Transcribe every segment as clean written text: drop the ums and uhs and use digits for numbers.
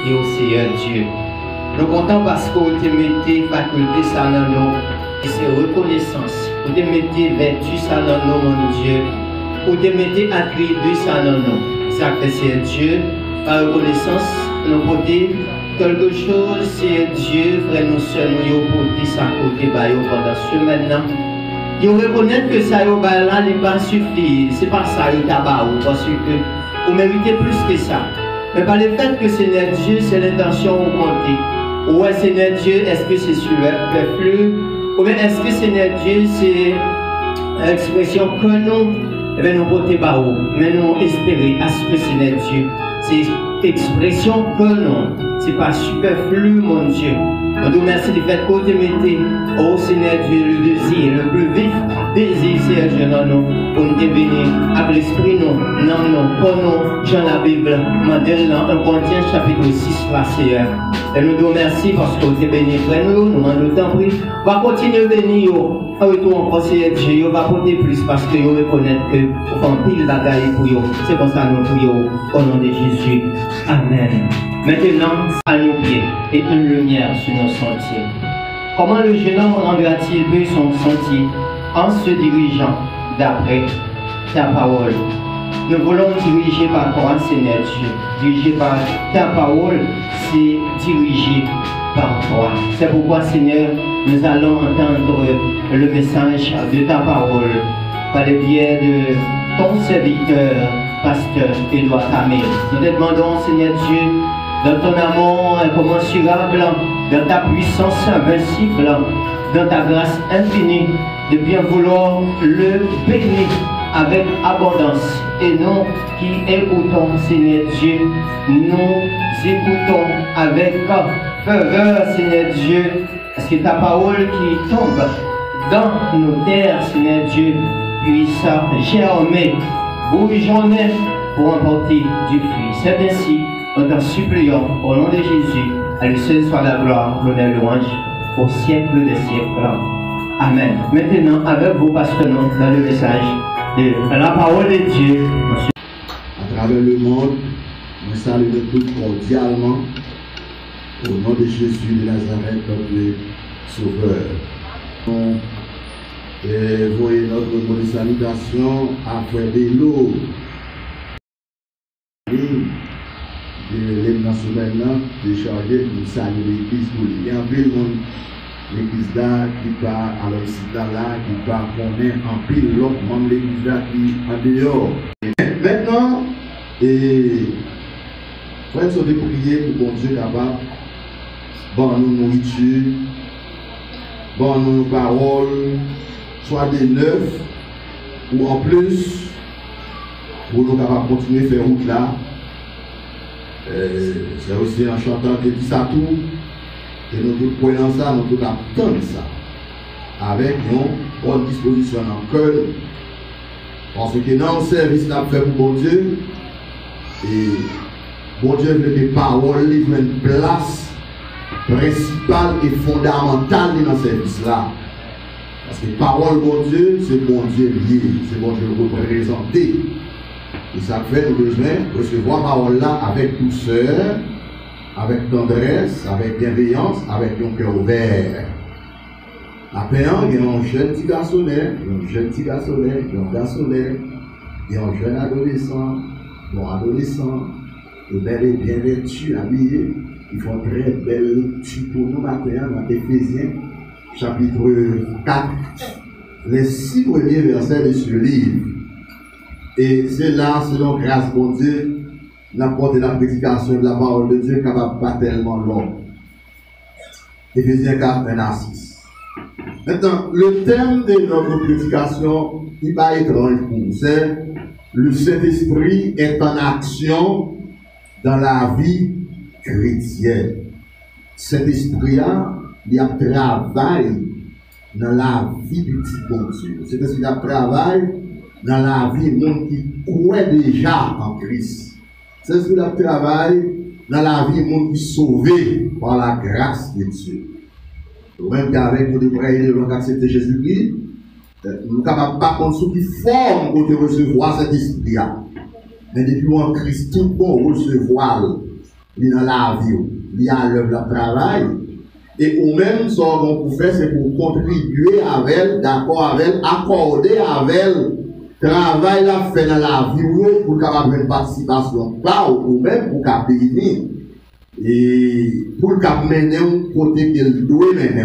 et au Seigneur Dieu. Nous comptons parce que vous te mettez faculté ça dans nous, et c'est reconnaissance. Vous te mettez vertu ça dans nous, mon Dieu. Vous te mettez attribut ça dans nous. Ça fait c'est Dieu, par reconnaissance, nous porter quelque chose, c'est Dieu, frère, nous seuls, nous porter ça côté pendant ce maintenant. Ils reconnaissent que ça là n'est pas suffit, c'est pas ça il tabac, parce que vous méritez plus que ça. Mais par le fait que Seigneur Dieu, c'est l'intention au compter. Ouais, Seigneur Dieu, est-ce que c'est superflu? Ou bien est-ce que Seigneur Dieu, c'est l'expression que nous, eh bien, nous portons pas haut, mais nous espérons à ce que Seigneur Dieu, c'est expression que nous, c'est pas superflu, mon Dieu. On nous remercie du fait que vous mettez, oh Seigneur Dieu, le désir, le plus vif désir, Seigneur Dieu, dans nous, pour nous devenir avec l'esprit, nous, non, non, pour nous, Jean la Bible, modèle dans 1 Corinthiens chapitre 6, là, Seigneur. Et nous nous remercions parce que vous êtes bénis, frère, nous demandons le temps pris. On va continuer à bénir, en retour encore, Seigneur Dieu, on va porter plus parce que vous reconnaissez que vous faites pile bagaille pour vous. C'est comme ça nous prions au nom de Jésus. Amen. Maintenant, à nos pieds et une lumière sur nos sentiers. Comment le jeune homme rendra-t-il son sentier en se dirigeant d'après ta parole? Nous voulons diriger par quoi, Seigneur Dieu? Diriger par ta parole, c'est diriger par toi. C'est pourquoi, Seigneur, nous allons entendre le message de ta parole par le biais de ton serviteur, pasteur Edouard Camille. Nous te demandons, Seigneur Dieu, dans ton amour incommensurable, dans ta puissance invincible, dans ta grâce infinie, de bien vouloir le bénir avec abondance. Et nous qui écoutons, Seigneur Dieu, nous écoutons avec ferveur, Seigneur Dieu, parce que ta parole qui tombe dans nos terres, Seigneur Dieu, puisse germer, bourgeonner pour emporter du fruit. C'est ainsi, nous t'en supplions, au nom de Jésus, à lui seul soit la gloire, l'honneur, louange, au siècle des siècles. Amen. Maintenant, avec vous, pasteur, dans le message de la parole de Dieu. À travers le monde, nous saluons tous cordialement au nom de Jésus de Nazareth, notre Sauveur. Et voyez notre mot de salutation à Frère Bélo. De l'hymne national déchargé pour saluer l'église pour lui. Il y a un peu de monde, l'église là qui part à l'occident là, qui part connaître en pile l'autre membre de l'église là qui en dehors. Maintenant, frère, nous sommes prier pour bon Dieu capable, bon nous nourriture, bon nous paroles, soit des neufs, ou en plus, pour nous capables de continuer à faire route là. C'est aussi un chanteur qui dit ça tout. Et nous tous prenons ça, nous tous attendons ça. Avec une bonne disposition en cœur. Parce que dans le service qu'on a fait pour bon Dieu, et bon Dieu veut que les paroles livrent une place principale et fondamentale dans ce service-là. Parce que parole bon Dieu, c'est bon Dieu lié, c'est bon Dieu représenté. Et ça fait nous besoin de recevoir la parole là avec douceur, avec tendresse, avec bienveillance, avec un cœur ouvert. Après, il y a un jeune petit garçonnet, un jeune petit garçonnet, un garçonnet, il y a un jeune adolescent, un adolescent, et bel et bien vêtu, habillé. Ils font très belle lecture pour nous matin dans Éphésiens, chapitre 4, les 6 premiers versets de ce livre. Et c'est là, selon grâce de Dieu, n'apporte la prédication de la parole de Dieu capable pas tellement long. Éphésiens 4, 1 à 6. Maintenant, le thème de notre prédication, il va être étrange pour nous. C'est le Saint-Esprit est en action dans la vie chrétienne. Cet esprit-là, il y a travail dans la vie du petit bon Dieu. Cet esprit a travail dans la vie du monde qui croit déjà en Christ. Cet esprit a travail dans la vie du monde qui est sauvé par la grâce de Dieu. Même qu'avec nous devrions devons accepter Jésus-Christ, nous ne sommes pas contre ceux qui forment pour recevoir cet esprit-là. Mais depuis en Christ, tout bon recevoir. il est dans la vie, il est à l'œuvre, le travail. Et ou même, ce qu'on peut faire, c'est pour contribuer avec elle, d'accord avec elle, accorder avec elle, travail la fait dans la vie, pour avoir une participation, pas ou même pour qu'elle bénisse. Et pour qu'elle mène un côté qu'elle doit mener.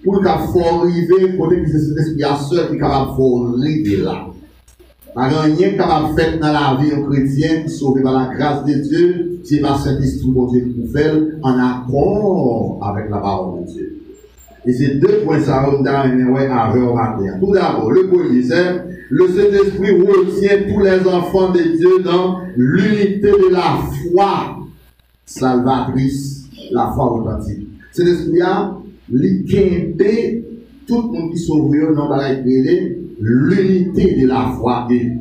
Pour qu'elle faut arriver, côté que c'est cet esprit à seul qui est capable de arriver là. Par rien capable de faire dans la vie chrétienne, sauvé par la grâce de Dieu, c'est par cet esprit de Dieu qui fait en accord avec la parole de Dieu. Et ces deux points, ça va nous avec au matin. Tout d'abord, le premier, c'est le Saint-Esprit retient tous les enfants de Dieu dans l'unité de la foi salvatrice, la foi authentique. Cet esprit-là, il tout le monde qui sauve dans l'unité de la foi et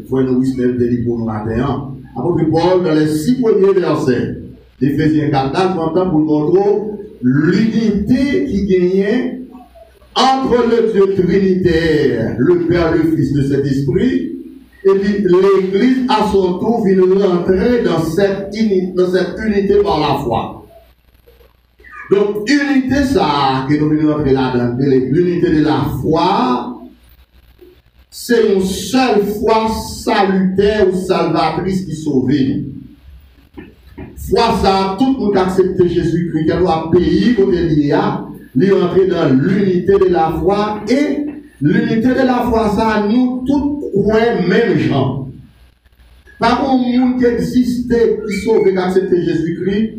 frère nous dit pour nous matin. Apôtre Paul, dans les 6 premiers versets d'Éphésiens 4, pour montrer l'unité qui gagnait entre le Dieu trinitaire, le Père, le Fils de cet esprit, et puis l'Église à son tour vient rentrer dans cette unité par la foi. Donc, unité, ça, que nous venons entrer là-dedans, l'unité de la foi, c'est une seule foi salutaire ou salvatrice qui sauve. Foi, ça, tout le monde qui accepte Jésus-Christ, qui doit payer pour il est entré dans l'unité de la foi, et l'unité de la foi, ça, nous, tous, ouais, même gens. Par contre, un monde qui existe, qui sauve, qui accepte Jésus-Christ,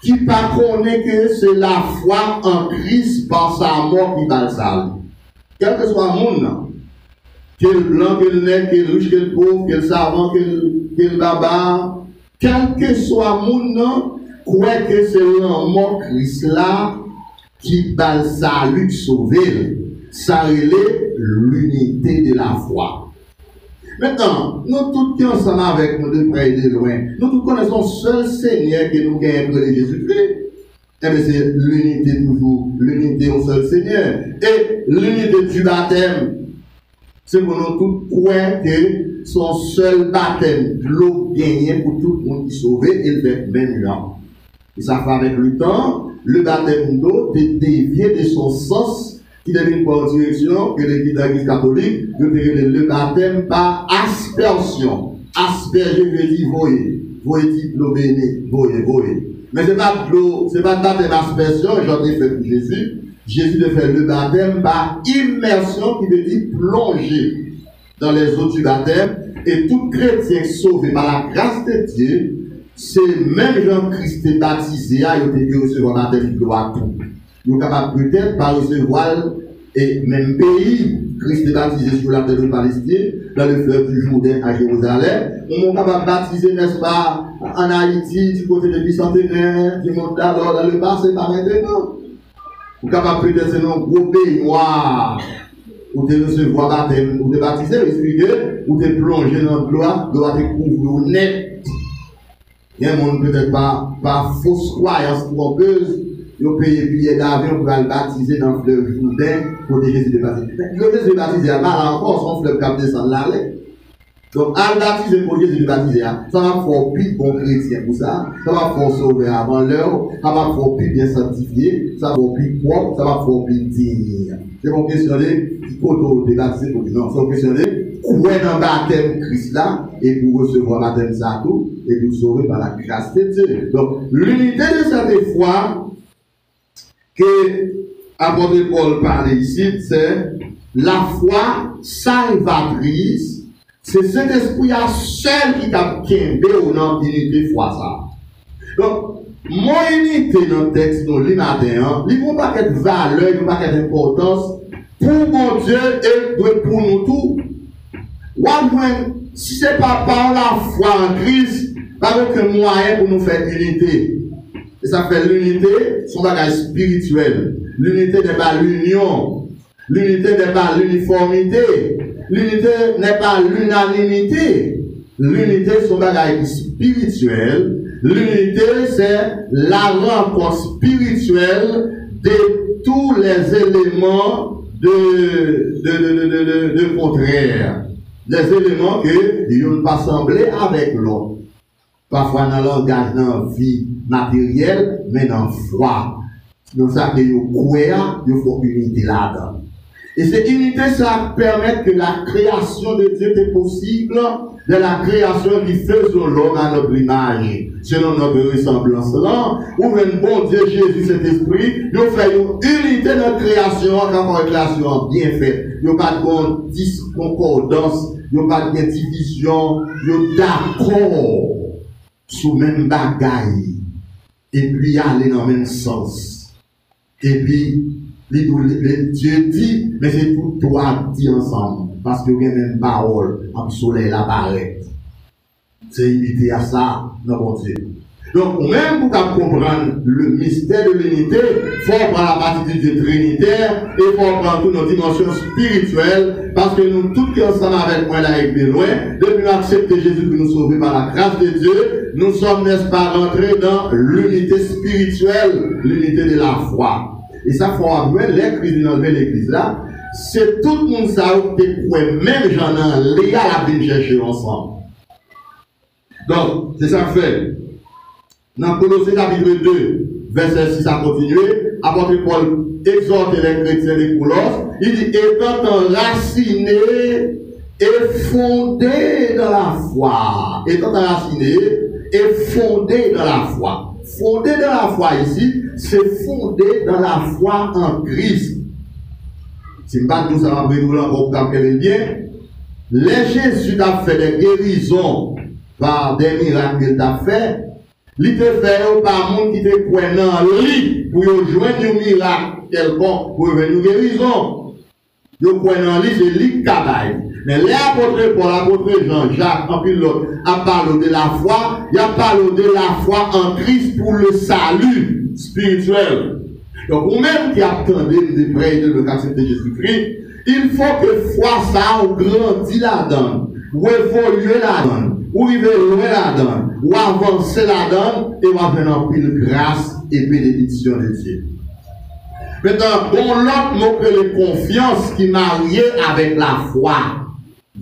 qui ne connaît que c'est la foi en Christ par sa mort qui va le salut. Quel que soit le monde, quel blanc, quel net, quel riche, quel pauvre, quel savant, quel baba, quel que soit le monde, croit que c'est la mort Christ là qui va le salut sauver. Ça relève l'unité de la foi. Maintenant, nous tous qui ensemble avec nous de près et de loin, nous tous connaissons seul Seigneur que nous gagnons de Jésus-Christ. Eh bien, c'est l'unité toujours, l'unité au seul Seigneur. Et l'unité du baptême, c'est pour nous tous croire que son seul baptême, l'eau gagnée pour tout le monde qui est sauvé, et le fait même là. Et ça fait avec le temps, le baptême d'eau est dévié de son sens qui devient pas en direction que l'Église catholique, le baptême par aspersion. Asperger veut dire voyer. Voyer diplômé, voyer. Mais ce n'est pas le baptême aspersion, j'en ai fait pour Jésus. Jésus de faire le baptême par immersion qui veut dire plonger dans les eaux du baptême. Et tout chrétien sauvé par la grâce de Dieu, c'est même Jean-Christ est baptisé, il a été recevoir le baptême de gloire tout. Nous sommes capables peut-être par recevoir et même pays, Christ est baptisé sur la terre de Palestine, dans le fleuve du Jourdain à Jérusalem. Nous sommes capables de baptiser, n'est-ce pas, en Haïti, du côté de Bicentenaire, du monde d'alors, dans le bas, c'est pas maintenant. Nous sommes capables peut-être de un gros pays noir, où de recevoir baptême, où de baptiser, expliquer, où de plonger dans le gloire, doit te couvrir net. Il y a un monde peut-être pas fausse croyance trompeuse. Ils payé billet d'avion pour le baptiser dans le fleuve Jourdain pour Jésus de baptiser. Le Jésus de baptiser, là encore, son fleuve cap descend là. Donc, à le baptiser pour Jésus de baptiser, ça va faire plus bon chrétien pour ça. Ça va faire sauver avant l'heure. Ça va faire plus bien sanctifié. Ça va faire plus propre. Ça va faire plus digne. C'est pour questionner qui peut baptiser pour dire non. C'est pour questionner où est dans le baptême Christ là et pour recevoir le baptême ça tout et pour sauver par la grâce de Dieu. Donc, l'unité de cette foi que l'apôtre Paul parle ici, c'est la foi salvatrice. C'est cet esprit seul qui t'a quitté ou non unité foi ça. Donc, mon unité dans le texte, dans le matin, il n'y a pas de valeur, il n'y a pas d'importance pour mon Dieu et pour nous tous. Si ce n'est pas par la foi en Christ, pas aucun moyen pour nous faire unité. Et ça fait l'unité, son bagage spirituel. L'unité n'est pas l'union. L'unité n'est pas l'uniformité. L'unité n'est pas l'unanimité. L'unité, son bagage spirituel. L'unité, c'est la rencontre spirituelle de tous les éléments de contraire. Les éléments que ils n'ont pas semblé avec l'autre. parfois dans le langage, dans la vie matérielle, mais dans la foi. Donc ça que vous croyez, il faut unité là-dedans. Et cette unité, ça permet que la création de Dieu est possible, de la création qui fait l'homme à notre image, selon notre ressemblance là, où même bon Dieu, Jésus, cet esprit, nous faisons une unité de notre création, quand une création bien faite. Il n'y a pas de discordance, il n'y a pas de division, il y a d'accord sur le même bagaille, et puis aller dans le même sens. Et puis, Dieu dit, mais c'est tout toi dit ensemble, parce que il y a même parole, en soleil apparaît. C'est unité à ça, non mon Dieu. Donc, même pour comprendre le mystère de l'unité, il faut prendre la partie du Dieu trinitaire, et il faut prendre toutes nos dimensions spirituelles, parce que nous, tous qui ensemble avec moi, là, et plus loin, depuis nous accepter Jésus pour nous sauver par la grâce de Dieu, nous sommes, n'est-ce pas, rentrés dans l'unité spirituelle, l'unité de la foi. Et ça, il faut avoir l'église dans l'église là, c'est tout le monde ça qui est même j'en ai les gars à venir chercher ensemble. Donc, c'est ça fait. Dans Colossiens chapitre 2, verset 6 à continuer, apôtre Paul exhorte les chrétiens de Colosse, il dit, étant enracinés et fondés dans la foi. Étant enracinés et fondés dans la foi. Fondé dans la foi ici, c'est fondé dans la foi en Christ. Si je ne sais pas tout ça va brûler encore pour bien. Les Jésus a fait des guérisons par des miracles qu'il a fait. Il te fait par monde qui te croit dans lui pour joindre un miracle quelconque pour venir guérison. Yo croit dans lui, c'est lui qui travaille. Mais l'apôtre Paul, l'apôtre Jean-Jacques, en pilote, a parlé de la foi, il a parlé de la foi en Christ pour le salut spirituel. Donc, vous-même qui attendez de près de l'accepter Jésus-Christ, il faut que foi ça grandisse là-dedans, ou évoluer là-dedans, ou vivre loin là-dedans, ou avancer là-dedans, et va venir en pile grâce et bénédiction de Dieu. Maintenant, bon, l'autre mot que la confiance qui marie avec la foi.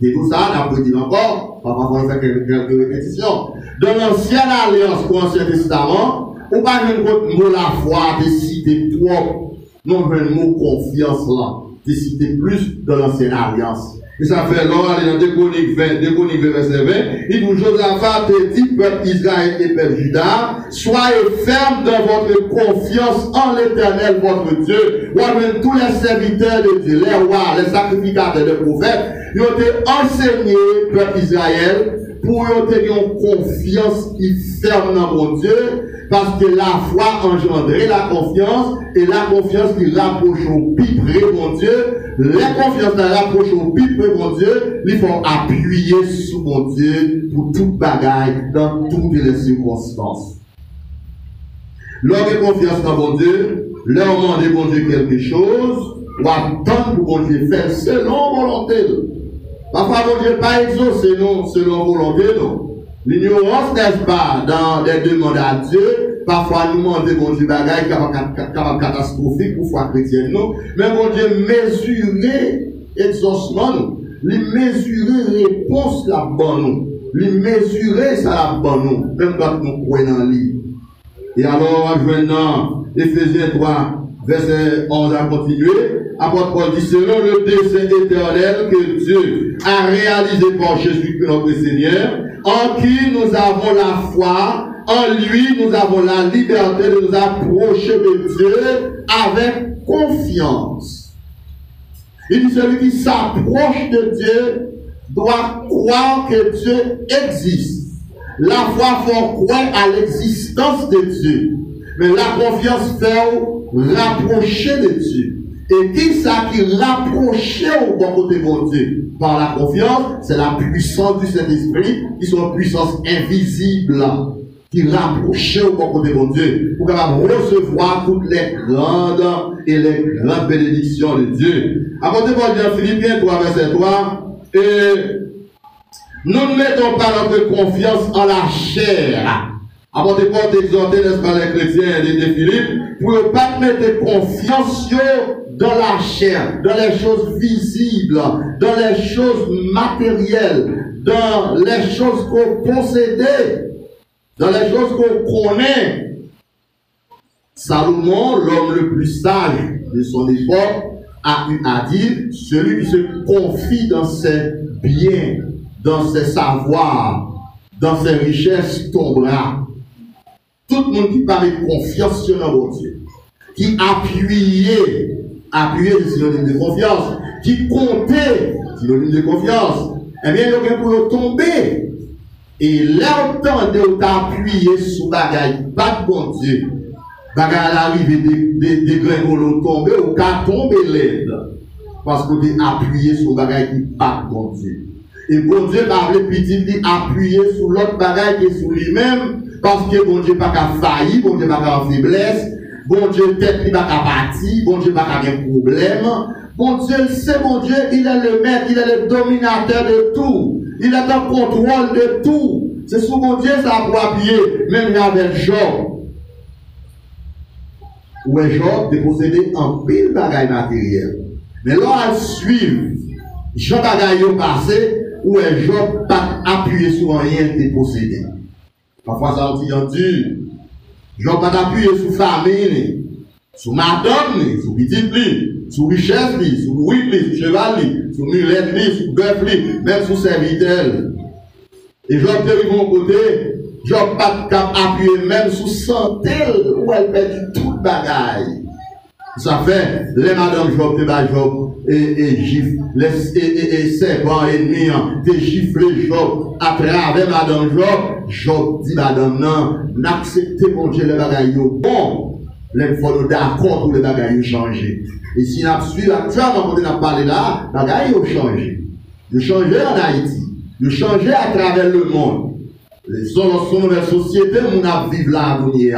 Et tout ça, on a dit encore, on va faire quelques répétitions. Dans l'ancienne alliance pour l'Ancien Testament, on va pas le mot la foi, de citer trop. Non, le mot confiance là, de citer plus dans l'ancienne alliance. Et ça fait là, dans Déconique 20, verset 20, il dit, Josaphat te dit, peuple Israël et peuple Juda, soyez fermes dans votre confiance en l'Éternel, votre Dieu. Ou même tous les serviteurs de Dieu, les rois, les sacrificateurs, les prophètes, ils ont été enseignés, peuple Israël, pour avoir une confiance qui ferme dans mon Dieu, parce que la foi engendrait la confiance, et la confiance qui rapproche au plus près de mon Dieu, la confiance qui rapproche au plus près de mon Dieu, il faut appuyer sur mon Dieu pour toute bagaille, dans toutes les circonstances. Lorsque confiance dans mon Dieu, leur demander mon Dieu quelque chose, ou attendre pour mon Dieu faire selon volonté. Parfois, mon Dieu pas exaucé non selon volonté, non. L'ignorance n'est pas dans les demandes à Dieu. Parfois, nous demandons mon Dieu bagaille capable catastrophique pour foi chrétienne, non. Mais mon Dieu mesurer exaucement, nous. Il mesurer réponse la bonne, nous. Il mesurer ça la bonne, nous. Même quand nous croyons dans lui. Et alors, maintenant, Éphésiens 3, verset 11 à continuer. Apôtre Paul dit, selon le dessein éternel que Dieu a réalisé par Jésus-Christ notre Seigneur, en qui nous avons la foi, en lui nous avons la liberté de nous approcher de Dieu avec confiance. Il dit, celui qui s'approche de Dieu doit croire que Dieu existe. La foi faut croire à l'existence de Dieu. Mais la confiance fait rapprocher de Dieu. Et qui ça qui rapprochait au bon côté de Dieu par la confiance, c'est la puissance du Saint-Esprit, qui sont une puissance invisible, qui rapprochait au bon côté de Dieu, pour capable recevoir toutes les grandes et les grandes bénédictions de Dieu. Apôtre Paul dit Philippiens 3, verset 3, et nous ne mettons pas notre confiance en la chair. Apôtre Paul t'exhorter, n'est-ce pas, les chrétiens de Philippe, pour ne pas mettre confiance dans la chair, dans les choses visibles, dans les choses matérielles, dans les choses qu'on possédait. Dans les choses qu'on connaît, Salomon, l'homme le plus sage de son époque, a eu à dire, celui qui se confie dans ses biens, dans ses savoirs, dans ses richesses tombera. Tout le monde qui parle de confiance sur notre Dieu, qui appuyait c'est synonyme de confiance, qui comptait, synonyme de confiance, eh bien, il y a pour le tomber. Et là, autant de t'appuyer sur bagaille, pas de bon Dieu. Bagaille à l'arrivée des gringolos tomber, ou qu'à tomber l'aide. Parce que tu es appuyé sur bagaille qui pas de bon Dieu. Et bon Dieu va appeler petit dit appuyer sur l'autre bagaille qui est sur lui-même, parce que bon Dieu pas qu'à faillir, bon Dieu pas qu'à en faiblesse, bon Dieu tête qui pas qu'à partir, bon Dieu pas qu'à un problème. Bon Dieu, c'est bon Dieu, il est le maître, il est le dominateur de tout. Il est en contrôle de tout. C'est sous mon Dieu ça pour appuyer, même avec Job. Où est Job de posséder un pile bagaille matériel. Mais là, elle suit, Job bagaille au passé, où est Job pas appuyé sur rien de posséder. Parfois ça on dit, Job pas appuyé sur famille, sur madame, sur petite, sur richesse, sur louis, sur cheval, sur mulette, sur bœuf, même sur serviteur. Et Job de mon côté, Job pas appuyé même sur santé, où elle perd tout le bagaille. Ça fait, les madame Job, Job, et gifle, et serpent ennemi, te gifle Job, à travers madame Job dit madame, non, n'acceptez mon Dieu les bagailles, bon, les fois d'accord pour les bagailles changer. Et si nous suivons actuellement, quand on a parlé là, les bagailles ont changé. Ils ont changé en Haïti, ils ont changé à travers le monde. Son nouvelle société, on a vécu là, on y est.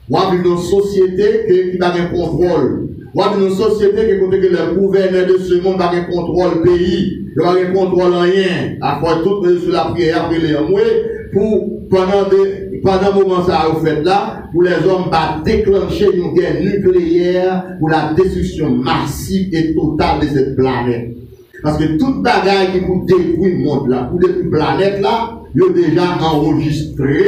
On a vécu dans une société qui n'a pas de contrôle. On a vécu dans une société qui que le gouverneur de ce monde n'a pas de contrôle pays. Il n'a pas de contrôle rien. À faire tout sur la prière, après les pour pendant le moment ça a fait là, pour les hommes va déclencher une guerre nucléaire pour la destruction massive et totale de cette planète. Parce que toute bagaille qui pour détruire le monde là, pour détruire la planète là, ils ont déjà enregistré,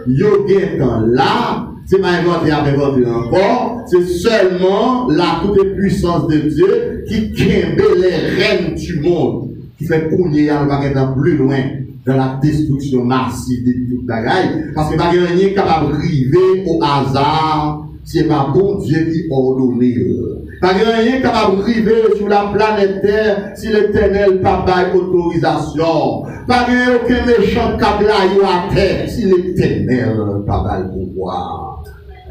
ils ont bien là, c'est pas inventé encore, c'est seulement la toute puissance de Dieu qui quimbe les rênes du monde, qui fait qu'on y a plus loin dans la destruction massive de toute bagaille, parce que pas rien n'est capable d'arriver au hasard, c'est pas bon Dieu qui ordonne. Pas rien capable d'arriver sur la planète Terre si l'Éternel n'a pas d'autorisation. Pas rien aucun méchant câble à terre si l'Éternel n'a pas le pouvoir.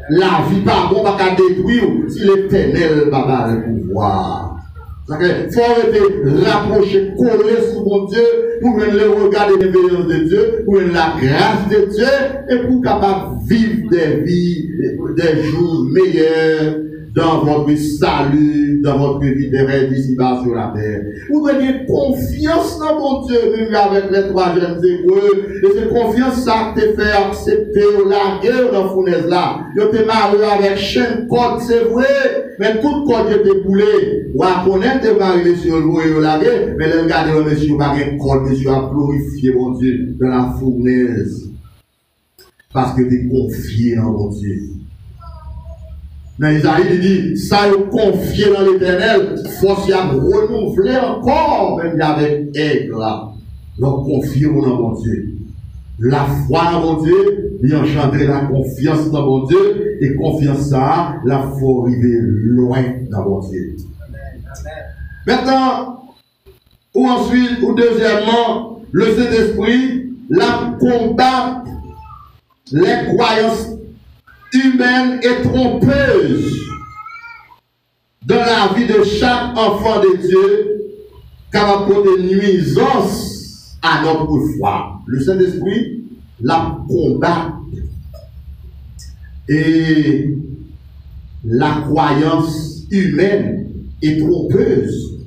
La vie pas bon, pas qu'à détruire si l'Éternel n'a pas le pouvoir. Il faut arrêter rapprocher, coller sur mon Dieu pour le regard de l'éveillance de Dieu, pour la grâce de Dieu et pour capable vivre des vies, des jours meilleurs dans votre salut, dans votre vie de rêve ici-bas sur la terre. Vous devez confiance dans mon Dieu, même avec les trois jeunes hébreux. Et cette confiance, ça te fait accepter la guerre dans la fournaise là. Vous te marié avec chaîne code, c'est vrai. Mais tout code est boulé. Ou à connaître de marier sur le voie et la guerre. Mais le gars de monsieur, pas un code, monsieur a glorifié mon Dieu dans la fournaise. Parce que tu es confié en mon Dieu. Dans Isaïe, il dit, ça est confié dans l'Éternel, force à renouveler encore, même avec aigle là. Donc, confier dans mon Dieu. La foi dans mon Dieu, il enchanter la confiance dans mon Dieu, et confiance ça, la foi arriver loin dans mon Dieu. Maintenant, ou ensuite, ou deuxièmement, le Saint-Esprit, la combat les croyances humaine et trompeuse dans la vie de chaque enfant de Dieu, capable de porter nuisance à notre foi. Le Saint-Esprit la combat et la croyance humaine et trompeuse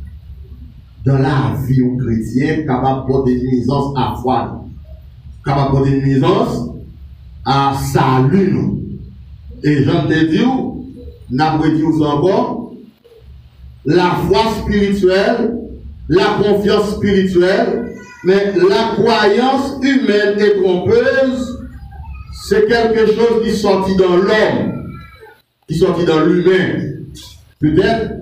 dans la vie chrétienne, capable de porter nuisance à foi, capable de porter nuisance à salut. Et j'en te dis, n'a pas dit encore, la foi spirituelle, la confiance spirituelle, mais la croyance humaine et trompeuse, c'est quelque chose qui sortit dans l'homme, qui sortit dans l'humain. Peut-être,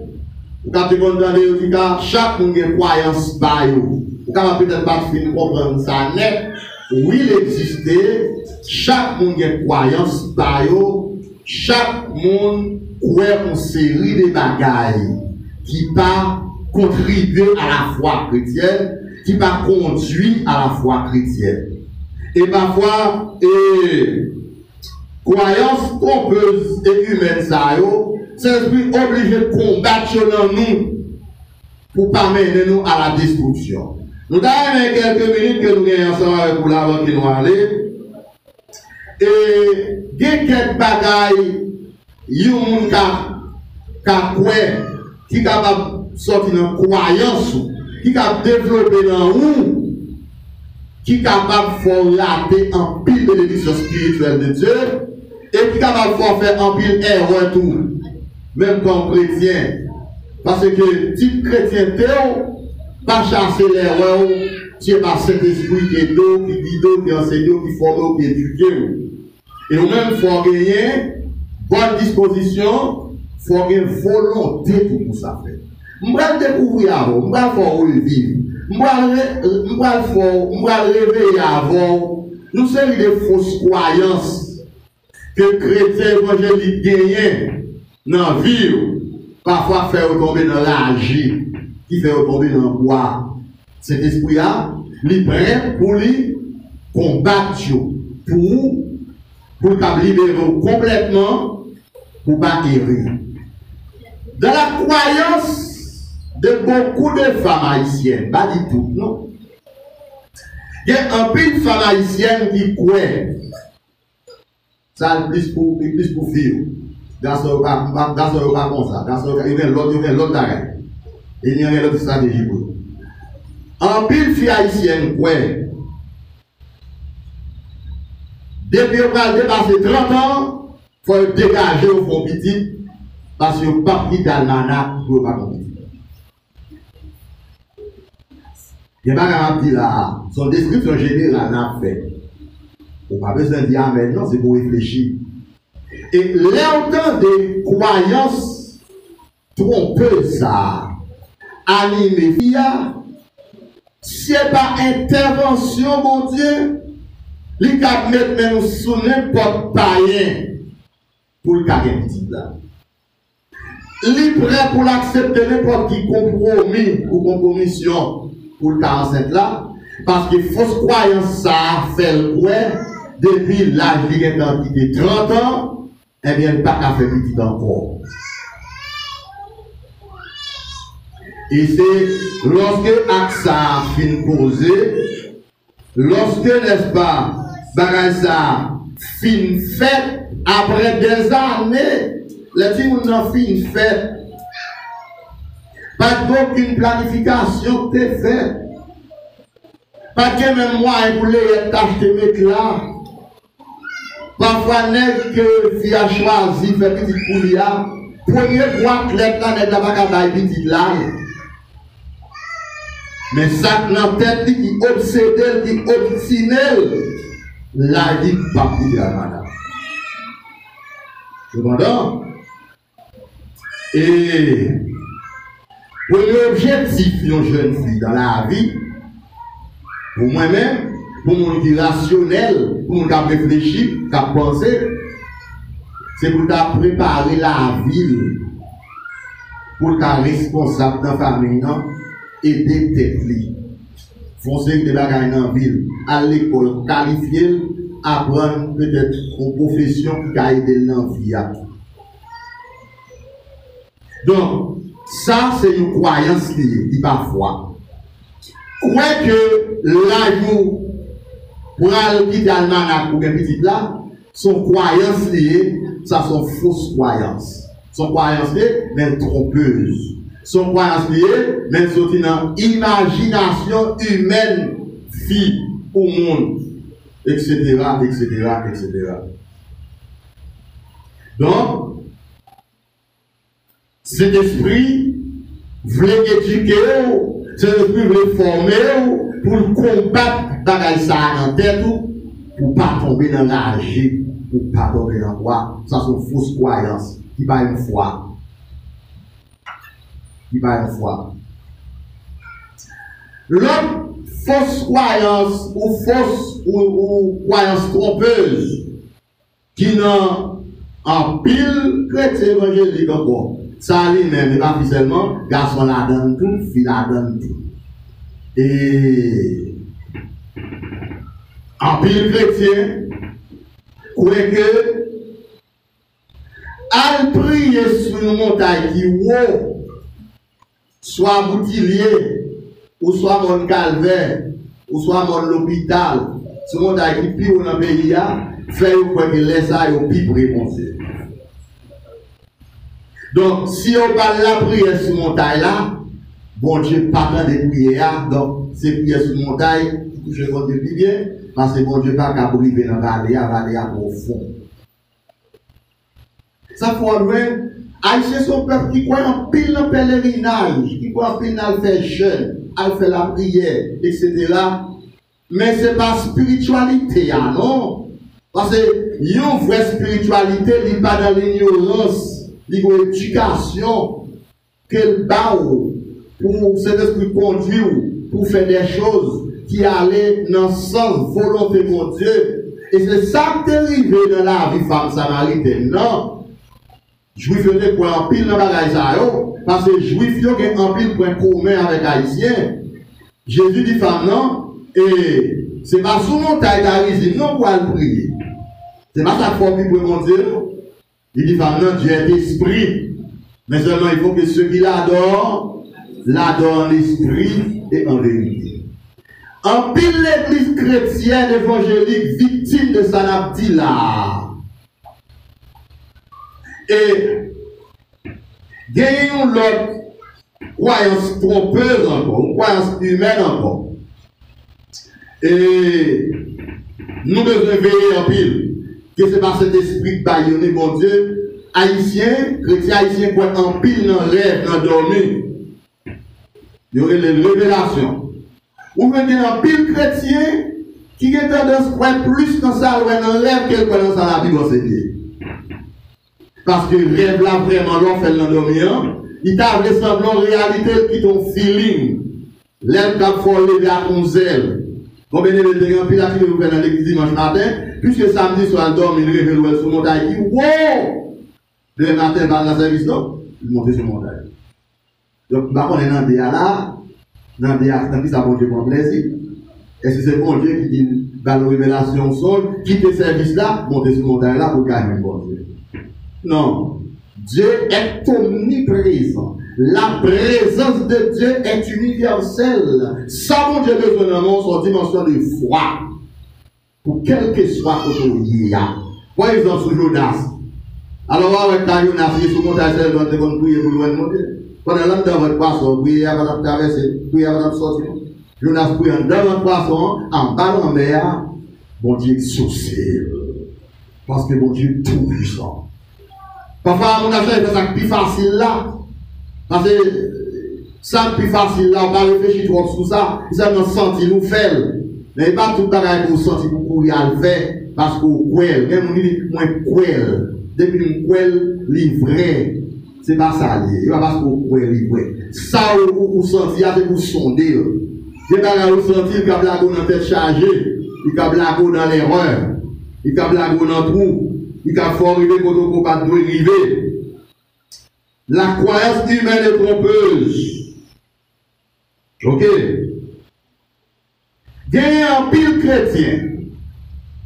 vous avez entendu que chaque monde a une croyance par vous. Vous avez peut-être pas comprendre ça net. Oui, il existait. Chaque monde a une croyance par vous. Chaque monde croit une série de bagailles qui pas contribuer à la foi chrétienne, qui pas conduit à la foi chrétienne. Et parfois, croyance trompeuse et humaine, c'est l'esprit obligé de combattre dans nous pour ne pas mener nous à la destruction. Nous avons quelques minutes que nous gagnons ensemble avec vous avant que nous allions. Et il y a quelques bagailles, il y a un monde qui est capable de sortir dans la croyance, qui est capable de développer dans nous, qui est capable de faire rater en pile de l'édition spirituelle de Dieu, et qui est capable de faire en pile erreur tout, même comme chrétien. Parce que type chrétien, pas chasser l'erreur, tu es pas cet esprit qui est d'eau, qui guide, qui enseigne, qui forme, qui éduque. Et au même, il faut gagner bonne disposition, il faut gagner volonté pour ça faire. Je vais découvrir avant, je vais faire revivre, je vais réveiller avant. Nous sommes des fausses croyances que les chrétiens évangéliques gagnent dans la vie, parfois faire tomber dans l'âge, qui fait tomber dans le bois. Cet esprit-là, il est prêt pour lui combattre, pour libérer complètement, pour ne pas errer. Dans la croyance de beaucoup de femmes haïtiennes, pas du tout, non. Il y a un peu de femmes haïtiennes qui croient. Ça, plus pour filles. Garçon, pas comme ça. Garçon, il y a l'autre arrêt. Il y a l'autre stratégie pour eux. Un peu de filles haïtiennes croient. Depuis qu'on a dépassé 30 ans, il faut dégager au fond petit parce que le pape qui a nana pour pas compter. Il n'y a pas qu'à dire là, son description générale n'a fait. On n'a pas besoin de dire amen, non, c'est pour réfléchir. Et l'autant de croyances trompeuses, ça, animées, si ce n'est pas intervention, mon Dieu, il y a mettre nous sous n'importe païen pour le cas de petit là. Il est prêt pour l'accepter n'importe qui compromis ou compromission pour le 47 là, parce que fausse croyance ça fait le quoi depuis l'âge de 30 ans, eh bien, il n'y a pas qu'à faire petit encore. Et c'est lorsque AXA fin posé, lorsque, n'est-ce pas, Bagasa fin fait, après des années, les gens n'ont fin fait. Pas d'aucune planification t'est faite. Pas de même moyen pour les tâches de mettre là. Parfois, n'est que si a choisi faire petite poulia, premier boîte là n'est pas petite là. Mais ça dans la tête qui obsédé, qui obstiné, la dit pas de la madame. Cependant, et pour l'objectif d'une jeune fille dans la vie, pour moi-même, pour mon qui rationnel, pour mon qui réfléchi, qui pensé, c'est pour préparer la ville, pour le responsable de la famille, non? Aider tête li. Foncer des bagages dans la ville, à l'école, qualifier, apprendre peut-être une profession qui a aidé dans la vie. Donc, ça c'est une croyance qui parfois. Croire que l'ajout pour aller quitter l'almanach pour un petit là, son croyance liée, ça sont fausses croyances. Son croyance liée, mais trompeuse. Son croyance liée, mais c'est une imagination humaine, fille au monde, etc., etc., etc. Donc, cet esprit voulait éduquer, cet esprit voulait former pour combattre bagaille ça en tête, pour ne pas tomber dans l'âge, pour ne pas tomber dans quoi. Ça, c'est une fausse croyance qui va une foi. Qui va une foi. L'autre fausse croyance ou fausse ou croyance trompeuse qui n'a en pile chrétien évangélique encore. Ça lui-même, il pas seulement garçon la donne tout, fille la donne tout. Et en pile chrétien, croit que al prier sur une montagne qui haut, soit boutillier, ou soit mon calvaire, ou soit mon l'hôpital, sur une montagne qui pire dans le pays, fait que laisse ça au pire réponser. Donc, si on parle la prière sur montagne là, bon Dieu pas de prière, donc c'est prière sur montagne qui touche votre Dieu bien, parce que bon Dieu pas qu'à briver dans la vallée à profond. Ça faut loin. Haïtiens sont peuple qui croit en pile dans le pèlerinage, qui croit en pile dans le faire jeûne, à faire la prière, etc. Mais ce n'est pas spiritualité, non? Parce que une vraie spiritualité n'est pas dans l'ignorance, l'éducation, qu'elle bat pour cet esprit conduire, pour faire des choses qui allaient dans le sens volonté de Dieu. Et c'est ça qui est arrivé dans la vie femme samaritaine, non? Juif ne point en pile dans bagage ça parce que juif yo gen en pile point commun avec haïtien. Jésus dit femme non et c'est pas sous montagne d'Arizim non pour aller prier. C'est pas ça faut pour mon Dieu. Il dit femme non Dieu est esprit. Mais seulement il faut que ceux qui l'adorent en esprit et en vérité. En pile l'église chrétienne évangélique victime de Sanabdi là. Et gagnons l'autre croyance trompeuse encore, une croyance humaine encore. Et nous devons veiller en pile que c'est par cet esprit de baïonné, mon Dieu, haïtien, chrétien haïtien, quoi en pile dans le rêve, dans le dormir. Il y aurait les révélations. Ou venez en pile chrétien qui a tendance à croire plus dans ça, dans le rêve, qu'elle croit dans ça, la Bible enseignée. Parce que rêve là vraiment l'on fait l'endormir, il t'a semblant en réalité qui ton feeling. L'air qu'a faut lever à ton zèle. Combien de temps puis la fille vous fait dans l'église dimanche matin, puisque samedi soir elle dort, il réveille le sur montagne qui wow! Le matin dans la service là, il monte sur montagne. Donc bah on est dans dia là, dans dia ça bon Dieu prend plaisir. Et c'est bon Dieu qui dit dans la révélation sol, quitte le service là, monter sur montagne là pour gagner bon Dieu. Non, Dieu est omniprésent. La présence de Dieu est universelle. Ça, mon Dieu, besoin d'un monde sur dimension de foi. Pour quel que soit l'autorité. Par exemple, sur Jonas. Alors, avec ta Jonas, il est sur mon montagne, il doit te prier pour loin de mon Dieu. Pendant l'homme dans votre poisson, priez avant de traverser, priez avant de sortir. Jonas prie dans votre poisson, en bas en mer. Bon Dieu est sourcil. Parce que mon Dieu est tout puissant. Parfois, mon affaire est ça plus facile là. Parce que ça plus facile là, on va réfléchir trop sur ça. Ça nous sentit nous faire. Mais pas tout le bagage pour sentir pour courir à le faire. Parce qu'on croit. Même on dit, moi, croit. Depuis qu'on croit, livré. C'est pas ça. Il va pas qu'on croit, livré. Ça, vous sentez, c'est pour sonder. Les bagages vous sentez, il y a blago dans la tête chargée. Il y a blago dans l'erreur. Il y a blago dans le trou. Il a faut arriver quand on ne peut pas arriver. La croyance humaine est trompeuse. Ok? Gagnez un pile chrétien.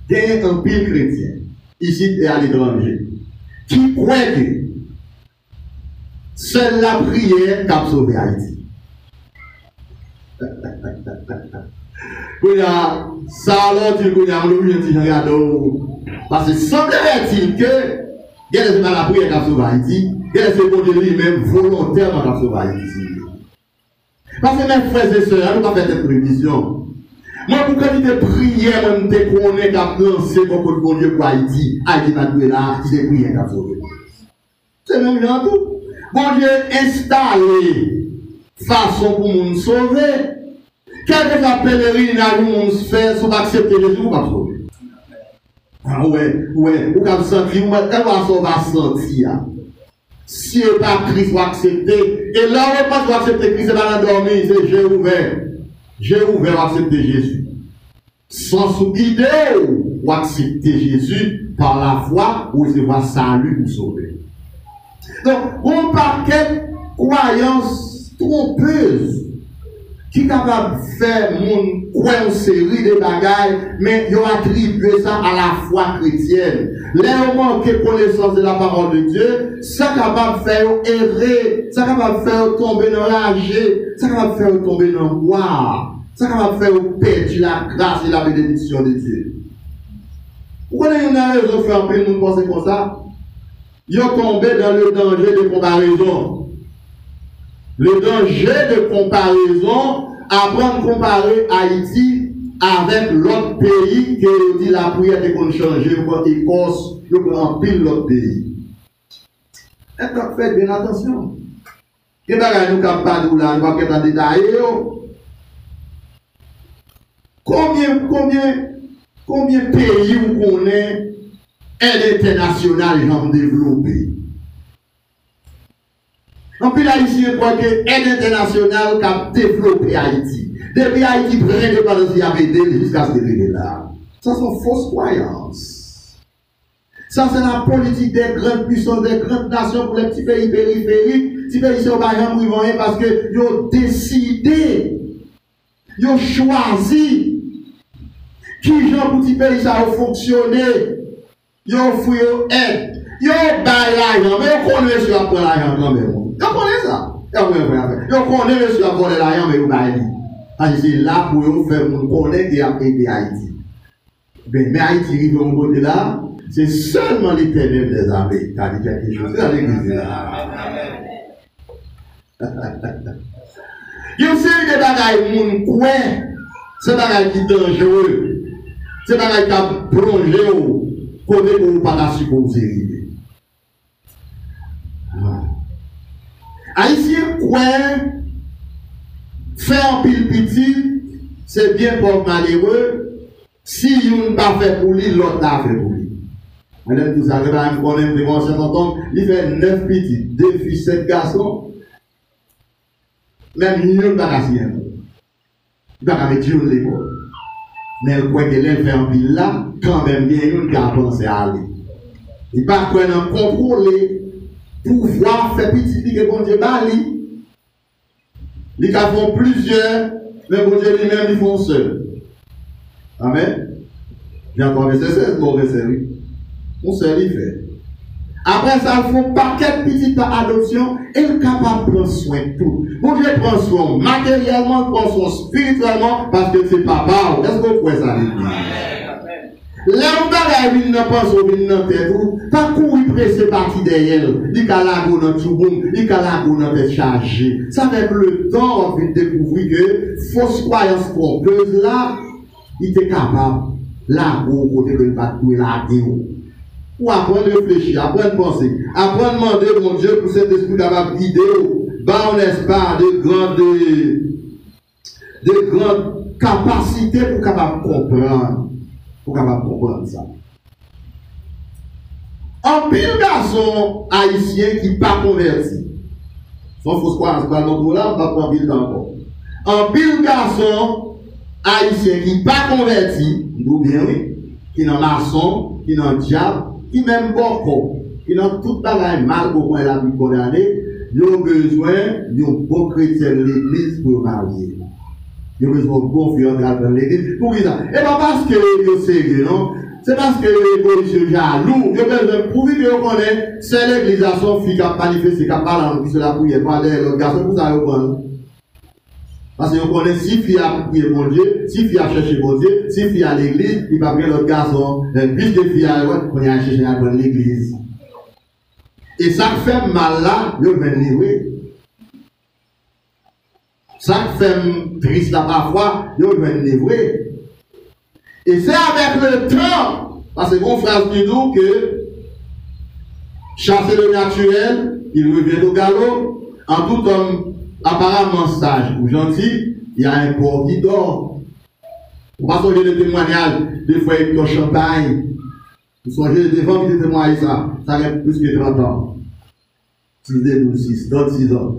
Gagnez un pile chrétien. Ici et à l'étranger. Qui croit que seule la prière qu'a sauvé Haïti. Ça alors tu connais un petit regard. Parce que semblerait-il que il y a des la prière qui a sauvé Haïti, il y a des bon Dieu lui-même volontairement qui a sauvé Haïti. Parce que mes frères et sœurs, nous avons fait cette prévision. Moi, pour quand il te prière, moi, je te connais qu'à lancer pour que bon Dieu pour Haïti, Haïti va trouver là, il te prière qui a sauvé. C'est même bien tout. Bon Dieu installé façon pour nous sauver. Quel que soit pèlerinage que nous faisons, si on accepte Jésus, on va sauver. Ah ouais, ou comme sentir, on va sentir. Si n'est pas Christ, vous accepter. Et là, on va pas accepter Christ, c'est pas l'endormir, c'est j'ai ouvert. J'ai ouvert à accepter Jésus. Sans sous guider, ou accepter Jésus par la foi, ou recevoir salut pour sauver. Donc, on paquet croyance trompeuse qui est capable de faire une série de bagailles, mais ils ont attribué ça à la foi chrétienne. Là, on manque connaissance de la parole de Dieu, ça est capable de faire errer, ça est capable de faire tomber dans l'âge, ça est capable de faire tomber dans le bois, ça est capable de faire perdre la grâce et la bénédiction de Dieu. Vous connaissez une raison de faire un peu, nous pensons comme ça? Ils ont tombé dans le danger de comparaison. Le danger de comparaison, apprendre à comparer Haïti avec l'autre pays que dit la prière de qu'on change, comme Écosse, nous en pile l'autre pays. Et donc faites bien attention. Et bien, nous ne sommes pas de là, nous ne sommes pas détaillés. Combien de pays où on est international ont développé? En plus, Haïtien croit que l'aide internationale qui a développé Haïti. Depuis Haïti prend l'indépendance, il y avait des jusqu'à ce qu'il est là. Ça sont fausses croyances. Ça, c'est la politique des grandes puissances, des grandes nations pour les petits pays périphériques. Les petits pays sont pas rien parce qu'ils ont décidé, ils ont choisi qui gens pour les pays ça a fonctionné. Ils ont offert aide. Ils ont baillé l'argent, mais ils connaissent sur prendre l'argent quand même. Vous connaissez ça? Vous connaissez monsieur à voler l'argent, mais vous baillez. C'est là pour vous faire connaître et aider Haïti. Mais Haïti, rive au côté là, c'est seulement l'Éternel des armées qui a dit quelque chose. C'est dans l'église là. Il y a une série de bagailles, moun c'est des bagailles qui sont dangereux. C'est des bagailles qui ont plongé au côté où vous ne pas supposé arriver. Haïtien, quoi, faire un pile petit, c'est bien pour malheureux. Si vous ne pas fait pour lui, l'autre l'a fait pour lui. Madame, tout ça, je vais me connaître devant cet entendre, il fait 9 petits, 2 filles, 7 garçons. Même il ne pas casser. Il ne va pas mettre l'école. Mais il croit que l'elle fait un pile là, quand même bien, il ne a pensé à aller. Il ne va pas contrôler. Pouvoir faire petit que bon Dieu bali. Ils font plusieurs, mais bon Dieu lui-même ils font seul. Amen. J'ai encore verset 16, bon verset 8. On seul il fait. Après ça, ils font paquet de petites par adoption et ils sont capables de prendre soin de tout. Bon Dieu prend soin matériellement, prend soin spirituellement parce que c'est papa. Est-ce que vous pouvez ça l'église? Là, on va aller dans pense au vin dans tête ou pas courir presser parti derrière. Il calago dans tout bon, il calago dans tête chargée. Ça avec le temps on vient découvrir que fausse croyance trompeuse là, il était capable là au côté de pas tout là ou apprendre à réfléchir, apprendre à penser, apprendre à demander mon Dieu pour cet esprit capable de guider bah on n'est pas de grandes capacités pour capable comprendre. Pour capable comprendre ça. Un pile garçon haïtien qui n'est pas converti. Sans fausse croyance, pas notre là, on va prendre pile encore. Un pile garçon haïtien qui n'est pas converti, nous bien oui, qui est dans maçon, qui est dans diable, qui même beaucoup, qui est dans tout bagaille mal pour moi la vie condamnée, ils ont besoin d'un bon chrétien de l'église pour marier. Ils ont besoin de confiance dans l'église. Pour ça. Et pas parce que c'est sérieux, non? C'est parce que les policiers jaloux. Ils ont besoin de prouver que vous connaissez, c'est l'église à son fille qui a manifesté, qui a parlé en plus de la prière, pas l'autre garçon, pour ça, vous connaissez. Parce que vous connaissez, si fille a prié mon Dieu, si fille a cherché mon Dieu, si fille à l'église, il va prendre l'autre garçon, plus de filles à l'église, qu'on a cherché à prendre l'église. Et ça fait mal là, le venir. Ça fait triste là parfois, il va livrer. Et c'est avec le temps, parce que mon frère dit nous que chasser le naturel, il revient au galop. En tout homme apparemment sage ou gentil, il y a un porc qui dort. On va changer de témoignage, des fois avec ton champagne, Vous songez devant qui témoigne ça, ça fait plus que 30 ans. 6, 12, 36 ans.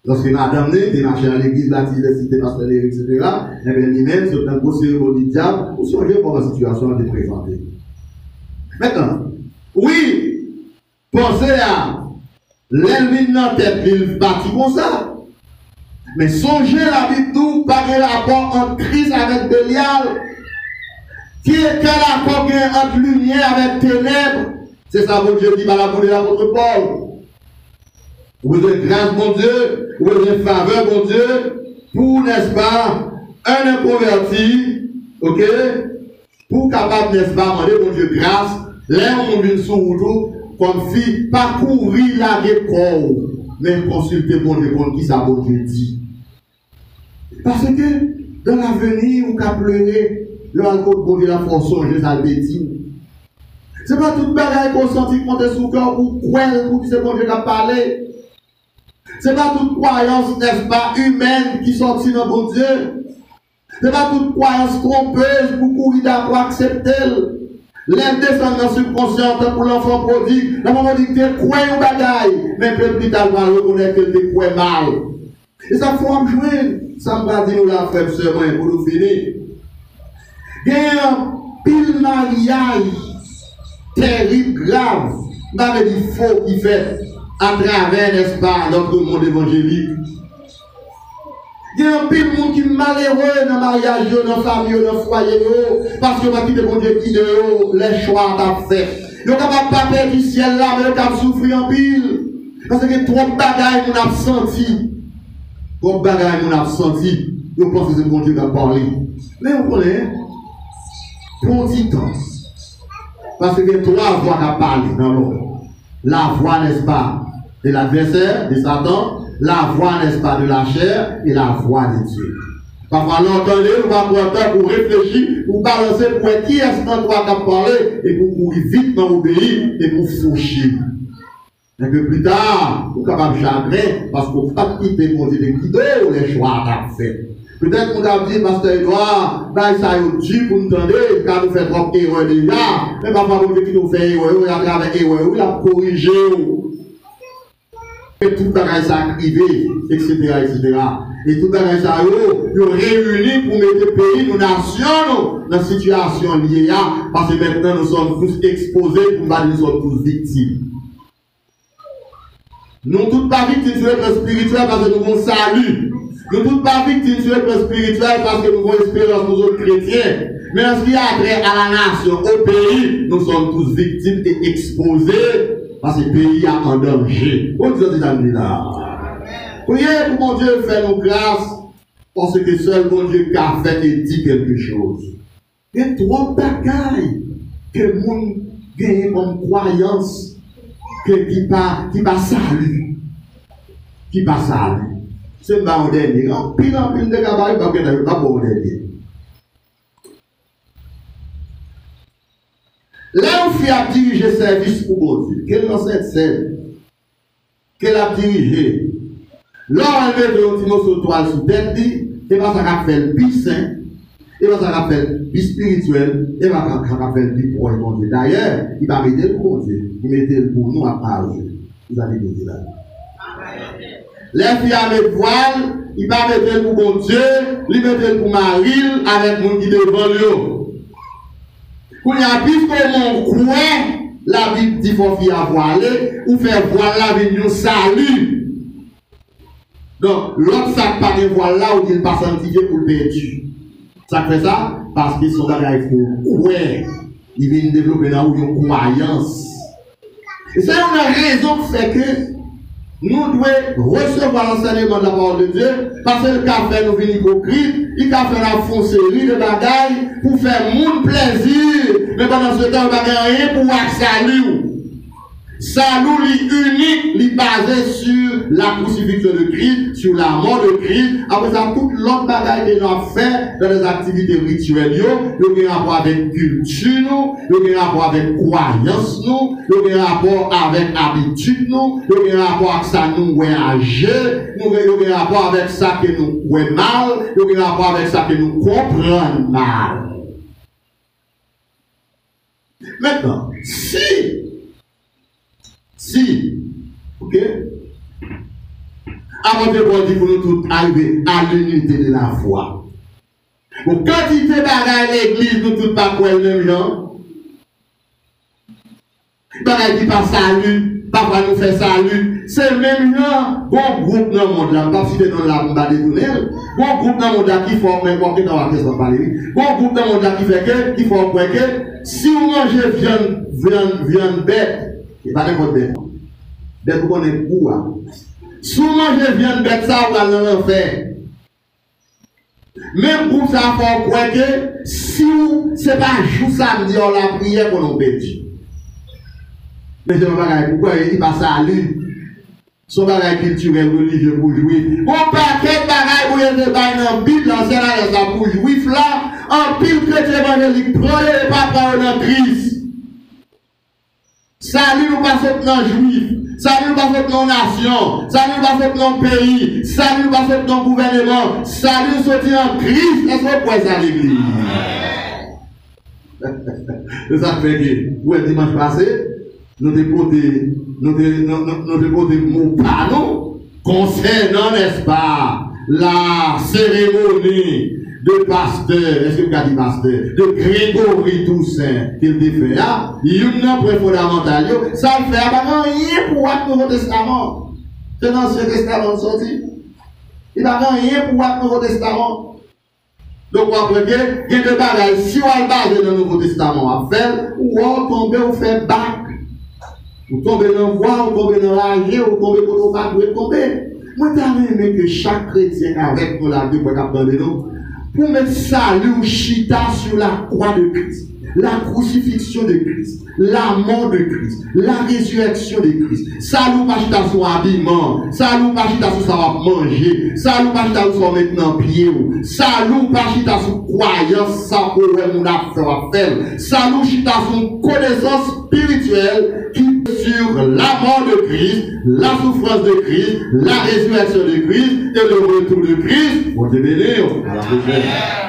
Lorsque madame est marché à l'église, la cité pasteur, etc., et bien lui-même, c'est un gros cérémonie de diable, vous songez comment la situation est présentée. Maintenant, oui, pensez à l'elvin dans la tête, il bâtit comme ça. Mais songez la Bible nous, pas de rapport entre Christ avec Bélial. Quel rapport entre lumière avec ténèbres? C'est ça, mon Dieu dit par la bouche de l'apôtre Paul. Vous avez grâce, mon Dieu, vous avez faveur, mon Dieu, pour, n'est-ce pas, un inconverti, ok, pour capable, n'est-ce pas, demander, mon Dieu, grâce, là, on vient sur vous, comme fille, parcourir la corps, mais consulter, mon Dieu, pour qui ça, mon Dieu dit. Parce que, dans l'avenir, on peut pleurer, le alcool, mon Dieu, la force, songer, ça le bêtise. C'est pas toute bagaille qu'on sentit monter sous le cœur, ou quoi, pour que c'est mon Dieu qui a parlé. Ce n'est pas toute croyance, n'est-ce pas, humaine qui sortit dans mon Dieu. Ce n'est pas toute croyance trompeuse pour courir d'avoir accepté. L'indescendance dans le subconscient pour l'enfant prodigue. La maman dit que tu crois au bagaille, mais peut-être plus tard, on reconnaît que tu crois mal. Et ça faut me jouer. Ça me va dire, nous la frère, sœur, pour nous finir. Il y a un pile mariage terrible, grave. On va dire faux qui fait. À travers, n'est-ce pas, notre monde évangélique. Il y a un peu de monde qui est malheureux dans le mariage, dans la famille, dans le foyer, parce que vous avez Dieu qui de les choix qu'a fait. Vous n'avez pas peur du ciel là, mais vous avez souffert en pile. Parce que trop de bagailles qu'on a senti. Trop de bagailles qu'on a senti. Vous pensez que c'est bon Dieu qui a parlé. Mais vous connaissez, pour petit temps. Parce que trois voix qui ont parlé dans l'autre. La voix, n'est-ce pas, de l'adversaire, de Satan, la voix, n'est-ce pas, de la chair, et la voix de Dieu. Parfois, l'entendez, nous va prendre temps pour réfléchir, pour balancer, pour être qui est-ce qu'on doit parler, et pour courir vite dans l'obéir, et pour faucher. Et que plus tard, vous êtes capable de chagrin, parce qu'on ne peut pas quitter mon Dieu de quitter les choix qu'on a fait. Peut-être qu'on a dit, Pasteur Edouard, là, ça y est dit pour nous entendre, car nous faisons trop d'erreurs déjà, mais parfois, vous qui nous fait erreur, il a travaillé erreur, il a corrigé, et tout le temps, ça a crivé, etc., etc. Et tout le temps, ça a réuni pour mettre le pays, nos nations, dans la situation liée à, parce que maintenant, nous sommes tous exposés, pour nous sommes tous victimes. Nous ne sommes pas victimes sur le plan spirituel parce que nous avons salut. Nous ne sommes pas victimes sur le plan spirituel parce que nous avons espérance, nous autres chrétiens. Mais en ce qui a trait à la nation, au pays, nous sommes tous victimes et exposés parce que le pays a en danger. Bon Dieu, amis là. Priez pour mon Dieu faire nos grâces parce que seul mon Dieu qui a fait et dit quelque chose. Il y a trop de bagailles que le monde gagne comme croyance qui pas salut. Qui pas salut. C'est pas un dernier. En pile de gabarit, pas bon dernier. Là où il a dirigé service pour mon Dieu, quelle est cette scène qu'elle a dirigé? Là, on a levé un petit morceau de toile sous tête, et pas ça qu'a fait le plus saint, et pas ça qu'a fait le plus spirituel, et pas ça qu'a fait le plus pour mon Dieu. D'ailleurs, il va mettre le pour Dieu, il mettait le pour nous à parler. Vous allez me dire là. Les filles avec voile, il va mettre le pour mon Dieu, il mettait le pour Marie, avec mon qui devant lui. Quand il y a plus que mon croix, la Bible dit qu'il faut faire voiler, ou faire voiler la vie de salut. Donc, l'autre sac pas de voile là, où il pas sanctifié pour le perdu. Ça fait ça parce qu'ils sont dans la ouais, ils viennent développer dans une croyance. Et c'est une raison qui fait que nous devons recevoir l'enseignement de la parole de Dieu, parce que le café nous vient hypocrite, il a fait la foncerie de bagaille pour faire mon plaisir, mais pendant ce temps, on ne va rien pour voir salut. Salut unique, basé sur la crucifixion de Christ, sur la mort de Christ. Après ça, toute l'autre bagaille que nous avons fait dans les activités rituelles, il y a un rapport avec culture, il y a un rapport avec croyance, il y a un rapport avec habitude, il y a un rapport avec ça nous voyager, il y a un rapport avec ça que nous voyons mal, il y a un rapport avec ça que nous comprenons mal. Maintenant, si, ok, avant de voir pour nous tous arriver à l'unité de la foi. Bon, quand il te bagaille l'église, nous tous pas quoi le même genre. Bagaille qui pas salut, papa nous fait salut. C'est le même genre. Bon groupe dans le monde là, pas si dans la bas de tunnel. Bon groupe dans le monde là qui forme un quoi dans la question de parler. Bon groupe dans le monde là qui fait que, qui forme quoi que, si vous mangez viande bête, c'est pas n'importe bête. Bête vous connaissez quoi? Si vous mangez viande bête, ça va dans l'enfer. Même pour ça, il faut croire que si vous, c'est pas jour samedi, on la prière pour nous pédir. Mais je ne sais pas pourquoi il passe à lui. Son bagage culturel religieux pour jouer. On paquet de bagages pour y aller dans la Bible, dans la pour juif là, en pile chrétien évangélique, prenez les papas dans Christ. Salut nous passons dans juif. Salut nous passons dans nation. Salut nous passons dans pays. Salut nous passons dans gouvernement. Salut nous sortir en Christ. Est-ce que vous pouvez ça l'église? C'est ça fait que, ouais, dimanche passé, nous déposons mon panneau concernant, n'est-ce pas, la cérémonie de pasteur, est-ce que vous avez dit pasteur, de Grégory Toussaint, qu'il fait là, il y a un point fondamental, ça le fait rien pour le Nouveau Testament. C'est dans l'Ancien Testament sorti. Il n'a rien pour le Nouveau Testament. Donc, après, il y a des bagages, si on a basé dans le Nouveau Testament à faire, ou on tombe, on fait bac. Ou tombe dans le bois, ou tombe dans la rue, ou tombe dans le bac, ou tombe. Moi, j'ai aimé que chaque chrétien avec nous la vie pour capter nous. Pour mettre salut ou chita sur la croix de Christ, la crucifixion de Christ, la mort de Christ, la résurrection de Christ. Salut pas chita sur habillement, salut pas chita sur ça va manger, salut pas chita sur maintenant pied, salut pas chita sur croyance, ça pour nous la faire. Salut chita sur connaissance spirituelle qui sur la mort de Christ, la souffrance de Christ, la résurrection de Christ et le retour de Christ. Pour te bénir. À la prochaine.